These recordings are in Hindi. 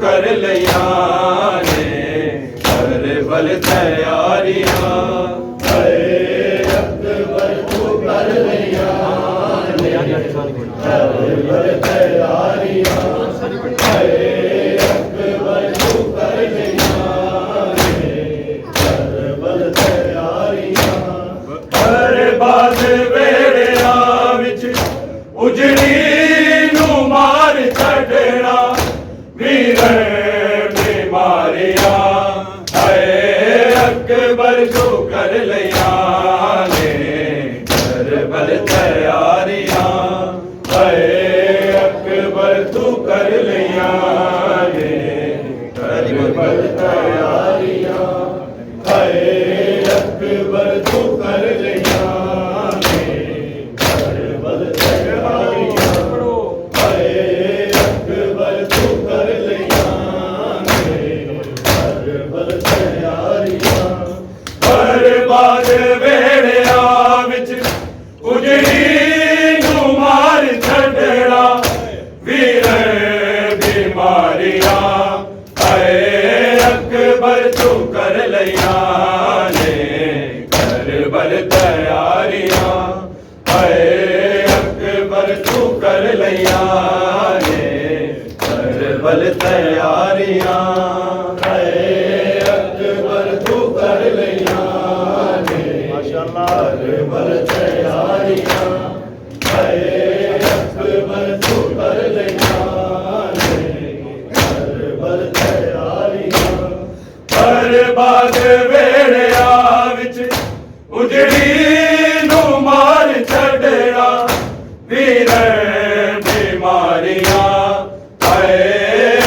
कर लिया ने कर बल तैयारियां अकबर तू कर लिया ने कर बल तैयारियां अकबर तू कर लिया ने कर बल तैयारियां बर्बाद वेड़िया विच उजड़ी नू मार छड़ना वीर बीमारियां अकबर तू कर लिया ने कर बल तैयारियां अकबर तू कर लिया ने कर बल तैयारियां अकबर तू कर लिया ने कर बल तैयारियां अकबर तू कर लिया ने कर बल तैयारियां बर्बाद वेड़िया विच उजड़ी नू मार छड़ना वीर बीमारियां अकबर तू कर लिया ने कर बल तैयारियां अकबर तू कर लिया ने कर बल तैयारियां अकबर तू कर लिया ने माशाअल्लाह कर बल तैयारियां अकबर तू कर लिया ने कर बल तैयारियां बर्बाद वेड़िया विच उजड़ी नू मार छड़ना वीर बीमारियां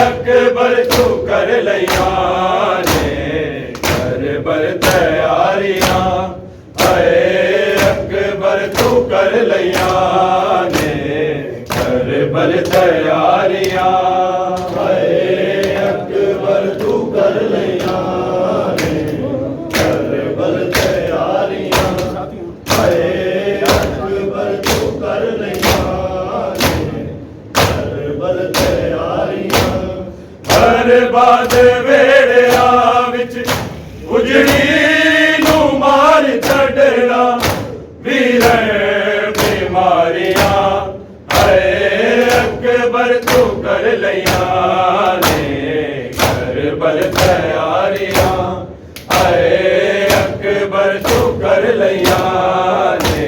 अकबर तू कर लिया ने कर बल तैयारियां अकबर तू कर लिया ने कर बल तैयारियां अकबर तू कर लिया ने कर बल तैयारियां अकबर तू कर लिया ने कर बल तैयारियां बर्बाद वेड़िया विच उजड़ी नू मार छड़ना वीर बीमारियां अकबर तू कर लिया ने कर बल तैयारियां अकबर तू कर लिया ने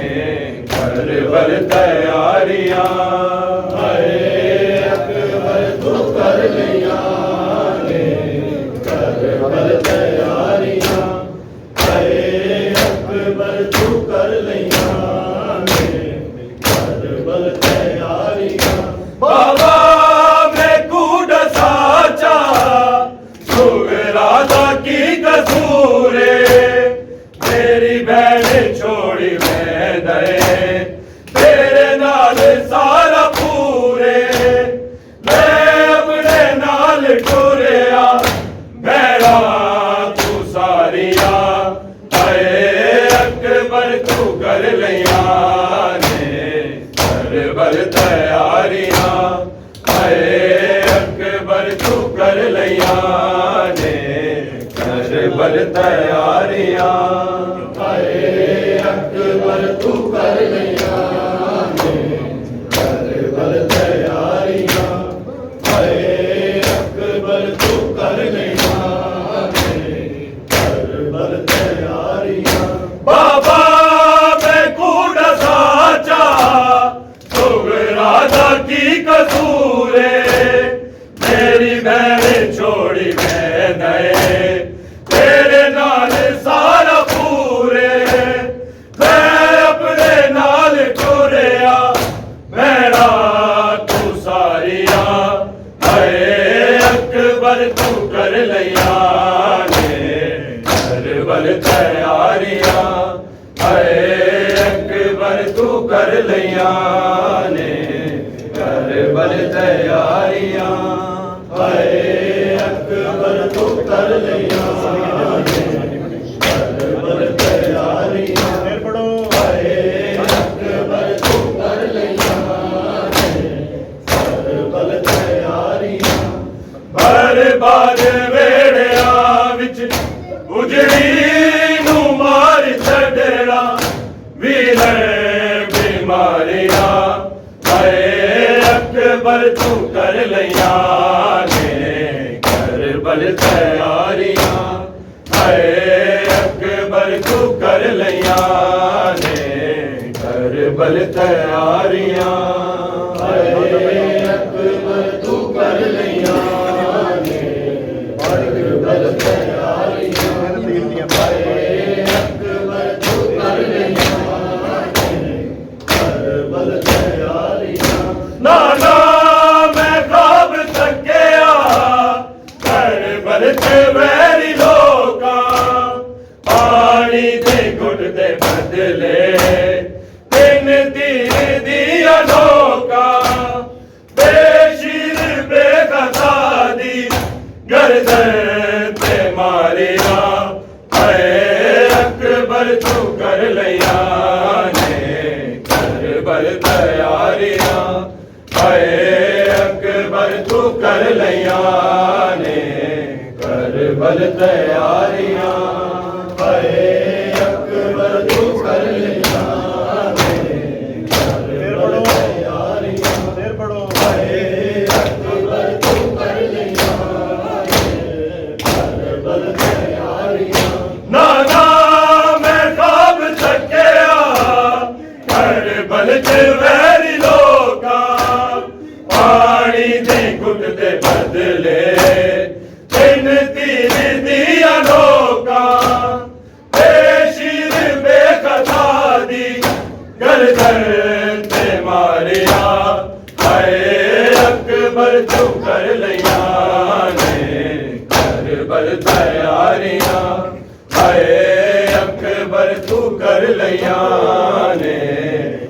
कर बल तैयारियां अकबर तू कर लिया ने कर बल तैयारियां अकबर तू कर लिया ने कर बल तैयारियां बाबा मैं कूड़ा साचा सुगरादा की कसूरे तेरी बहन छोड़ी मैं दे तेरे नाल सारा पूरे मैं अपने नाल टुरिया मेरा तू सारिया अकबर तू कर लिया ने कर बल तैयारियां अकबर तू कर लिया ने कर बल तैयारियां अकबर तू कर लिया ने कर बल तैयारियां अकबर तू कर लिया ने कर बल तैयारियां बाबा मैं कूड़ा साचा सुगरादा की कसूरे मेरी बहन छोड़ी मैं नए तेरे नाल सारा पूरे मैं अपने नाल टुरिया मेरा तू सारिया अकबर तू कर लिया ने कर बल तैयारियां अकबर तू कर लिया ने कर बल तैयारियां अकबर तू कर लिया ने कर बल तैयारियां अकबर तू कर लिया ने कर बल तैयारियां ਮਾਰਿਆ ਹਾਏ ਅਕਬਰ ਤੂੰ ਕਰ ਲਈਆਂ ਨੇ ਕਰਬਲ ਤਿਆਰੀਆਂ ਹਾਏ ਅਕਬਰ ਤੂੰ ਕਰ ਲਈਆਂ ਨੇ ਕਰਬਲ ਤਿਆਰੀਆਂ ਹਾਏ ਅਕਬਰ ਤੂੰ ਕਰ ਲਈਆਂ ਨੇ ਕਰਬਲ ਤਿਆਰੀਆਂ ਹਾਏ ਅਕਬਰ ਤੂੰ ਕਰ ਲਈਆਂ ਕਰਬਲ ਤਿਆਰੀਆਂ ਨਾਨਾ ਮੈਂ ਖਾਬ ਤੱਕਿਆ ਕਰਬਲ ਤੇ ਵੈਰੀ ਲੋਕਾਂ ਪਾਣੀ ਦੇ ਘੁੱਟ ਦੇ ਬਦਲੇ ਤਿੰਨ ਤੀਰ ਦੀਆਂ ਨੋਕਾਂ ਬੇਸ਼ੀਰ ਬੇਖਤਾ ਦੀ ਗਰਦਨ ਤੇ ਮਾਰਿਆ ਹਾਏ ਅਕਬਰ ਤੂੰ ਕਰ ਲਈਆਂ ਨੇ ਕਰਬਲ ਤਿਆਰੀਆਂ ਹਾਏ ਅਕਬਰ ਤੂੰ ਕਰ ਲਈਆਂ ਨੇ ਕਰਬਲ ਤਿਆਰੀਆਂ ਹਾਏ ਅਕਬਰ ਤੂੰ ਕਰ ਲਈਆਂ ਨੇ ਕਰਬਲ ਤਿਆਰੀਆਂ ਫੇਰ ਪੜੋ ਹਾਏ ਅਕਬਰ ਤੂੰ ਕਰ ਲਈਆਂ ਨੇ ਕਰਬਲ ਤਿਆਰੀਆਂ ਨਾਨਾ ਮੈਂ ਖਾਬ ਤੱਕਿਆ ਕਰਬਲ ਚ ਵੈਰੀ ਲੋਕਾਂ ਪਾਣੀ ਦੇ ਘੁੱਟ ਦੇ ਬਦਲੇ ਤਿੰਨ ਤੀਰ ਦੀਆਂ ਨੋਕਾਂ ਬੇਸ਼ੀਰ ਬੇਖਤਾ ਦੀ ਗਰਦਨ ਤੇ ਮਾਰਿਆ ਹਾਏ ਅਕਬਰ ਤੂੰ ਕਰ ਲਈਆਂ ਨੇ ਕਰਬਲ ਤਿਆਰੀਆਂ ਹਾਏ ਅਕਬਰ ਤੂੰ ਕਰ ਲਈਆਂ ਨੇ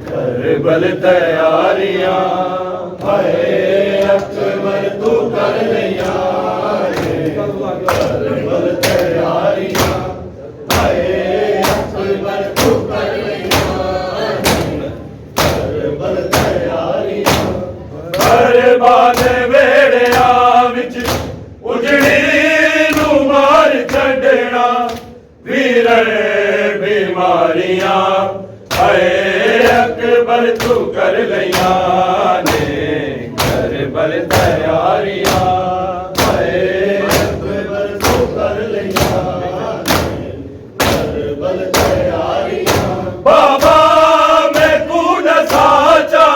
ਕਰਬਲ ਤਿਆਰੀਆਂ ਹਾਏ ਅਕਬਰ ਤੂੰ ਕਰ ਲਈਆਂ ਨੇ ਕਰਬਲ ਤਿਆਰੀਆਂ ਹਾਏ ਅਕਬਰ ਤੂੰ ਕਰ ਲਈਆਂ ਨੇ ਕਰਬਲ ਤਿਆਰੀਆਂ ਬਰਬਾਦ ਵੇੜਿਆਂ ਵਿੱਚ ਉਜੜੀ ਨੂੰ ਮਾਰ ਛੱਡਣਾ ਵੀਰੇ ਬਿਮਾਰੀਆਂ ਹਾਏ ਅਕਬਰ ਤੂੰ ਕਰ ਲਈਆਂ ਨੇ ਕਰਬਲ ਤਿਆਰੀਆਂ ਹਾਏ ਅਕਬਰ ਤੂੰ ਕਰ ਲਈਆਂ ਨੇ ਕਰਬਲ ਤਿਆਰੀਆਂ ਬਾਬਾ ਮੈਂ ਕੂੜ ਸਾਚਾ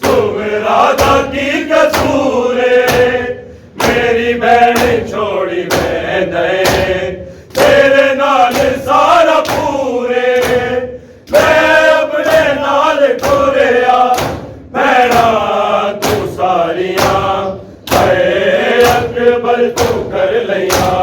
ਸੁਮਰਾ ਦਾ ਕੀ ਕਸੂਰ ਮੇਰੀ ਭੈਣ ਛੋੜੀ ਬੈਂਦੇ ਤੇਰੇ ਨਾਲ ਸਾਰਾ ਪੂਰੇ ਮੈਂ ਆਪਣੇ ਨਾਲ ਟੁਰਿਆ ਭੈਣਾਂ ਤੂੰ ਸਾਰੀਆਂ ਹਾਏ ਅਕਬਰ ਤੂੰ ਕਰ ਲਈਆਂ